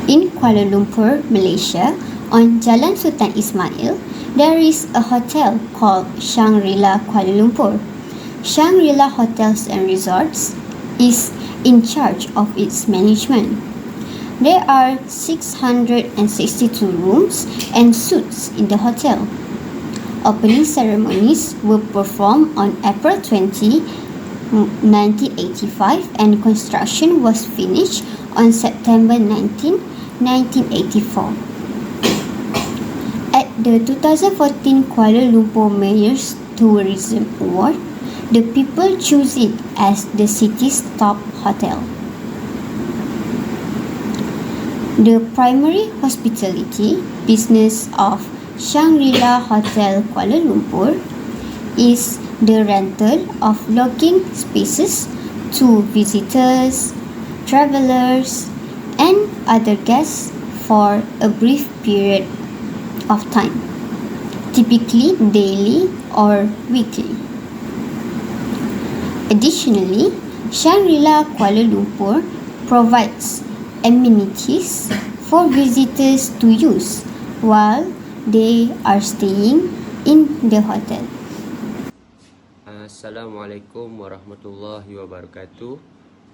In Kuala Lumpur, Malaysia, on Jalan Sultan Ismail, there is a hotel called Shangri-La Kuala Lumpur. Shangri-La Hotels and Resorts is in charge of its management. There are 662 rooms and suites in the hotel. Opening ceremonies were performed on April 20, 1985, and construction was finished on September 19, 1984. At the 2014 Kuala Lumpur Mayor's Tourism Award, the people chose it as the city's top hotel. The primary hospitality business of Shangri-La Hotel Kuala Lumpur is the rental of lodging spaces to visitors, travelers, and other guests for a brief period of time, typically daily or weekly. Additionally, Shangri-La Kuala Lumpur provides amenities for visitors to use while they are staying in the hotel. Assalamualaikum warahmatullahi wabarakatuh.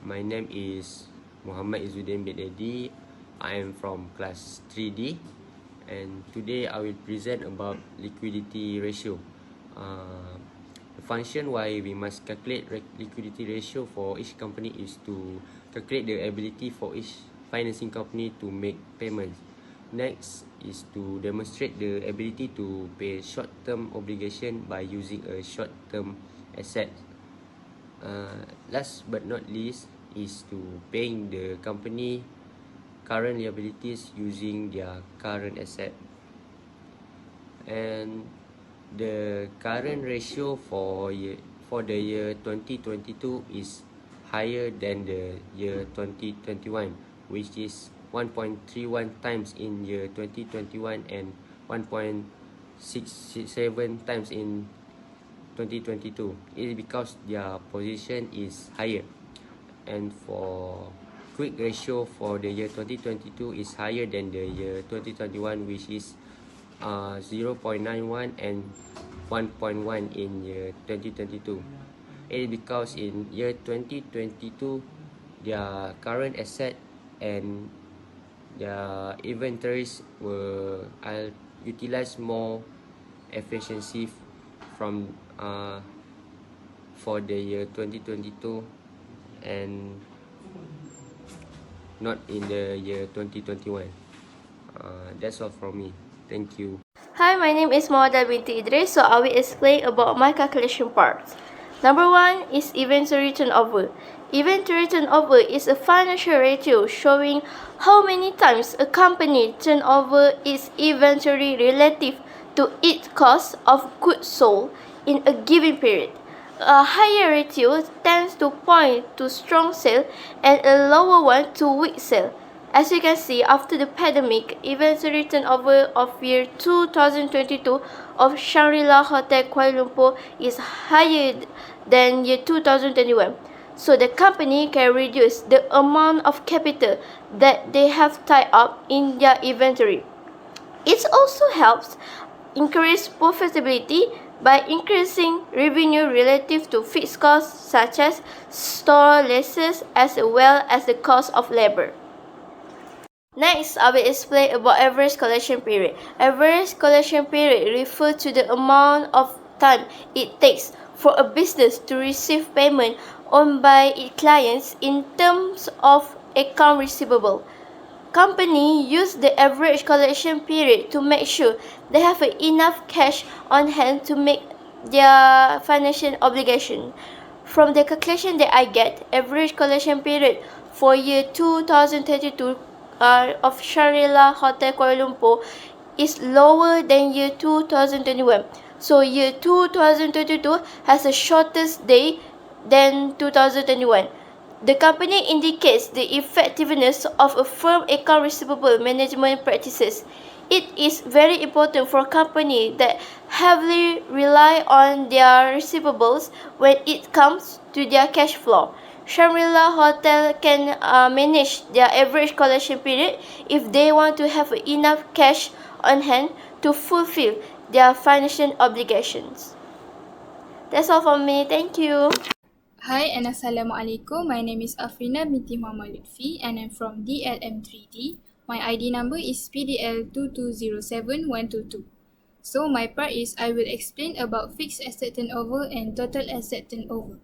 My name is Muhammad Izzuddin bin Edi. I am from class 3D, and today I will present about liquidity ratio. The function why we must calculate liquidity ratio for each company is to calculate the ability for each financing company to make payments. Next is to demonstrate the ability to pay short-term obligation by using a short-term asset. Last but not least is to paying the company current liabilities using their current asset. And the current ratio for the year 2022 is higher than the year 2021, which is 1.31 times in year 2021 and 1.67 times in 2022. It is because their position is higher. And for quick ratio for the year 2022 is higher than the year 2021, which is 0.91 and 1.1 in year 2022. It is because in year 2022 their current asset and their inventories were utilized more efficiency from for the year 2022 and not in the year 2021. That's all from me. Thank you. Hi, my name is Mohammad binti Idris, so I will explain about my calculation parts. Number 1 is inventory turnover. Inventory turnover is a financial ratio showing how many times a company turns over its inventory relative to its cost of goods sold in a given period. A higher ratio tends to point to strong sale and a lower one to weak sale. As you can see, after the pandemic, inventory turnover of year 2022 of Shangri-La Hotel Kuala Lumpur is higher than year 2021. So the company can reduce the amount of capital that they have tied up in their inventory. It also helps increase profitability by increasing revenue relative to fixed costs such as store leases as well as the cost of labor. Next, I will explain about average collection period. Average collection period refers to the amount of time it takes for a business to receive payment owed by its clients in terms of account receivable. Companies use the average collection period to make sure they have enough cash on hand to make their financial obligation. From the calculation that I get, average collection period for year 2022 of Shangri-La Hotel Kuala Lumpur is lower than year 2021. So year 2022 has a shortest day than 2021. The company indicates the effectiveness of a firm account receivable management practices. It is very important for companies that heavily rely on their receivables when it comes to their cash flow. Shangri-La Hotel can manage their average collection period if they want to have enough cash on hand to fulfill their financial obligations. That's all from me. Thank you. Hi and Assalamualaikum. My name is Afrina binti Muhammad Lutfi and I'm from DLM3D. My ID number is PDL2207122. So my part is I will explain about fixed asset turnover and total asset turnover.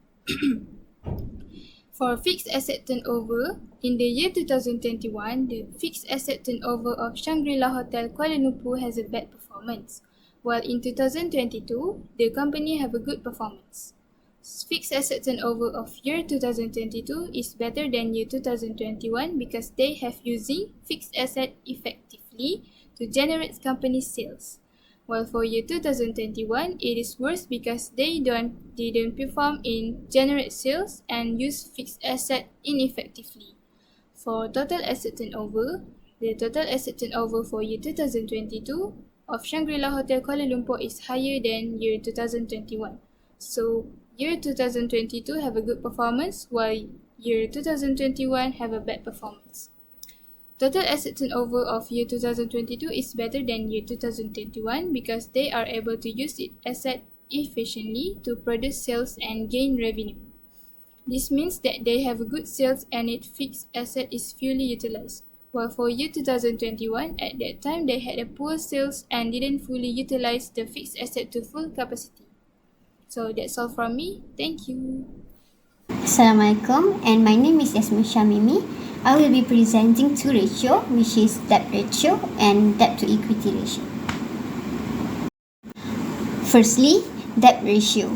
For fixed asset turnover, in the year 2021, the fixed asset turnover of Shangri-La Hotel Kuala Lumpur has a bad performance, while in 2022, the company have a good performance. Fixed asset turnover of year 2022 is better than year 2021 because they have using fixed asset effectively to generate company sales. While for year 2021, it is worse because they didn't perform in generate sales and use fixed asset ineffectively. For total asset turnover, the total asset turnover for year 2022 of Shangri-La Hotel Kuala Lumpur is higher than year 2021. So year 2022 have a good performance while year 2021 have a bad performance. Total asset turnover of year 2022 is better than year 2021 because they are able to use its asset efficiently to produce sales and gain revenue. This means that they have good sales and its fixed asset is fully utilized. While for year 2021, at that time they had a poor sales and didn't fully utilize the fixed asset to full capacity. So that's all from me. Thank you. Assalamualaikum, and my name is Yasmin Shamimi. I will be presenting two ratio, which is debt ratio and debt to equity ratio. Firstly, debt ratio.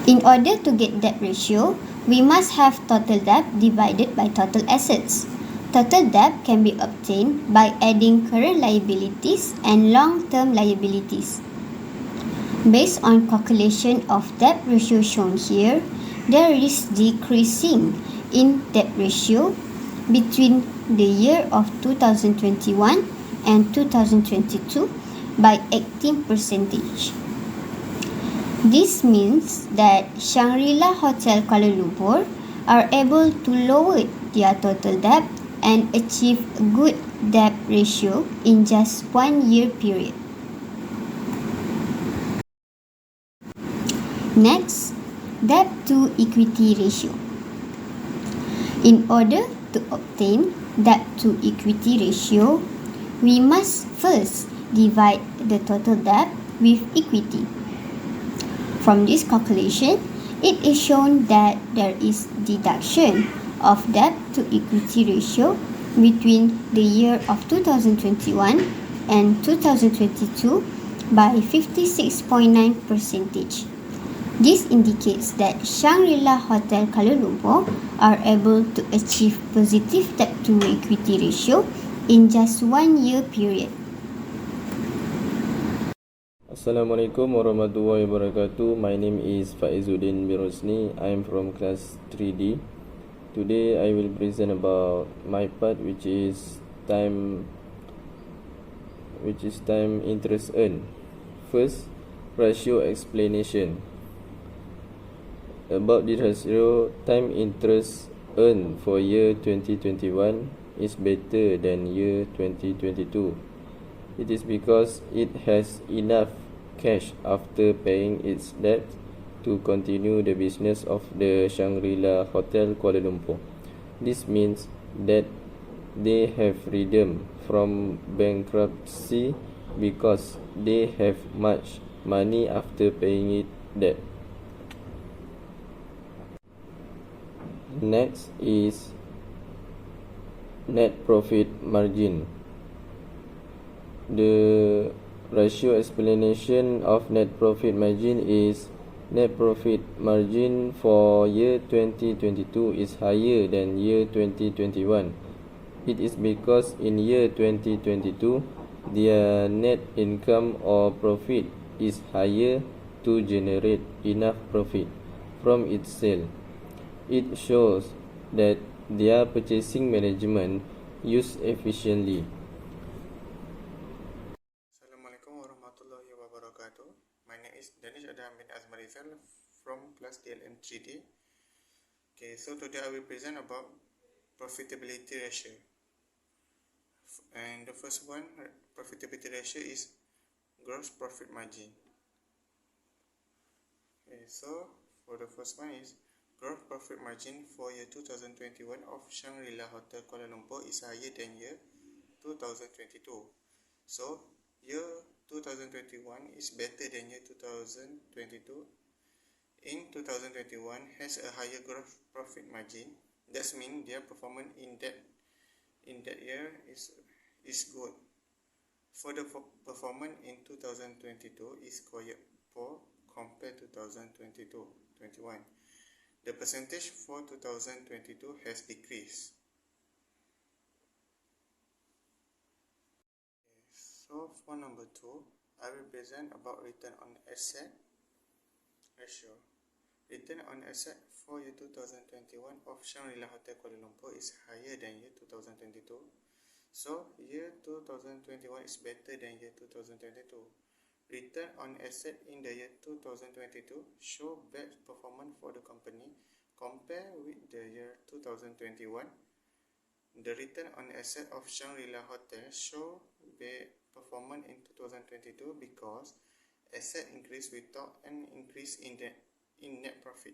In order to get debt ratio, we must have total debt divided by total assets. Total debt can be obtained by adding current liabilities and long-term liabilities. Based on calculation of debt ratio shown here, there is decreasing in debt ratio between the year of 2021 and 2022 by 18%. This means that Shangri-La Hotel Kuala Lumpur are able to lower their total debt and achieve a good debt ratio in just 1 year period. Next, debt to equity ratio. In order to obtain debt to equity ratio, we must first divide the total debt with equity. From this calculation, it is shown that there is deduction of debt to equity ratio between the year of 2021 and 2022 by 56.9%. This indicates that Shangri-La Hotel Kuala Lumpur are able to achieve positive debt to equity ratio in just 1 year period. Assalamualaikum warahmatullahi wabarakatuh. My name is Faizuddin Birosni. I am from class 3D. Today I will present about my part, which is time interest earned. First, ratio explanation. About the ratio, time interest earned for year 2021 is better than year 2022. It is because it has enough cash after paying its debt to continue the business of the Shangri-La Hotel Kuala Lumpur. This means that they have freedom from bankruptcy because they have much money after paying it debt. Next is net profit margin. The ratio explanation of net profit margin is net profit margin for year 2022 is higher than year 2021. It is because in year 2022, their net income or profit is higher to generate enough profit from its sale. It shows that their purchasing management used efficiently. Assalamualaikum warahmatullahi wabarakatuh. My name is Danish Adam bin Azmarizal from class DLM 3D. Okay, so today I will present about profitability ratio. And the first one, profitability ratio is gross profit margin. Okay, so for the first one is gross profit margin for year 2021 of Shangri-La Hotel Kuala Lumpur is higher than year 2022. So year 2021 is better than year 2022. In 2021 has a higher gross profit margin. That means their performance in that year is good. For the performance in 2022 is quite poor compared to 2022-21. The percentage for 2022 has decreased. So for number 2, I will present about return on asset ratio. Return on asset for year 2021 of Shangri-La Hotel Kuala Lumpur is higher than year 2022. So year 2021 is better than year 2022. Return on asset in the year 2022 show bad performance for the company compared with the year 2021. The return on asset of Shangri-La Hotel show bad performance in 2022 because asset increase without an increase in net profit.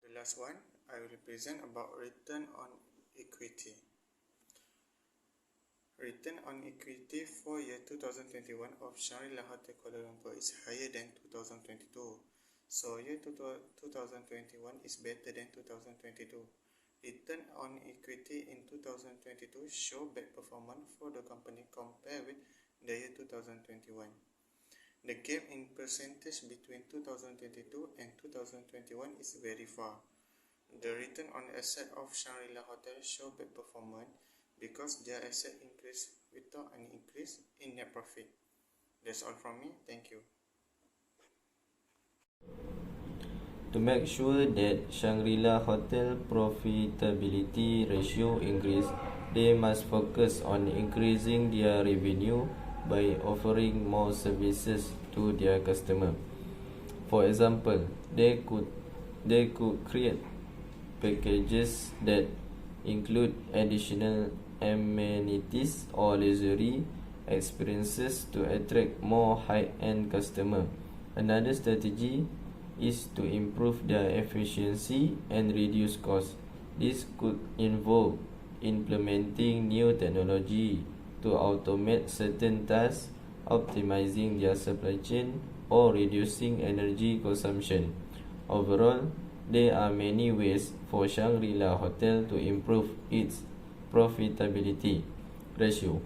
The last one, I will present about return on equity. Return on equity for year 2021 of Shangri-La Hotel Kuala Lumpur is higher than 2022. So year 2021 is better than 2022. Return on equity in 2022 show bad performance for the company compared with the year 2021. The gap in percentage between 2022 and 2021 is very far. The return on asset of Shangri-La Hotel show bad performance because their asset increase without an increase in net profit. That's all from me. Thank you. To make sure that Shangri-La Hotel profitability ratio increase, they must focus on increasing their revenue by offering more services to their customer. For example, they could create packages that include additional amenities or luxury experiences to attract more high-end customer. Another strategy is to improve their efficiency and reduce costs. This could involve implementing new technology to automate certain tasks, optimizing their supply chain, or reducing energy consumption. Overall, there are many ways for Shangri-La Hotel to improve its profitability ratio.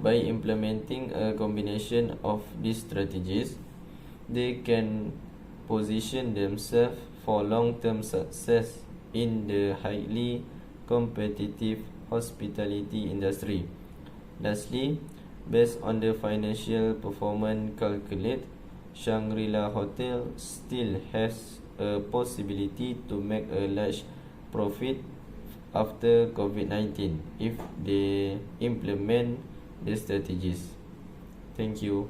By implementing a combination of these strategies, they can position themselves for long-term success in the highly competitive hospitality industry. Lastly, based on the financial performance calculate, Shangri-La Hotel still has a possibility to make a large profit after COVID-19 if they implement the strategies. Thank you.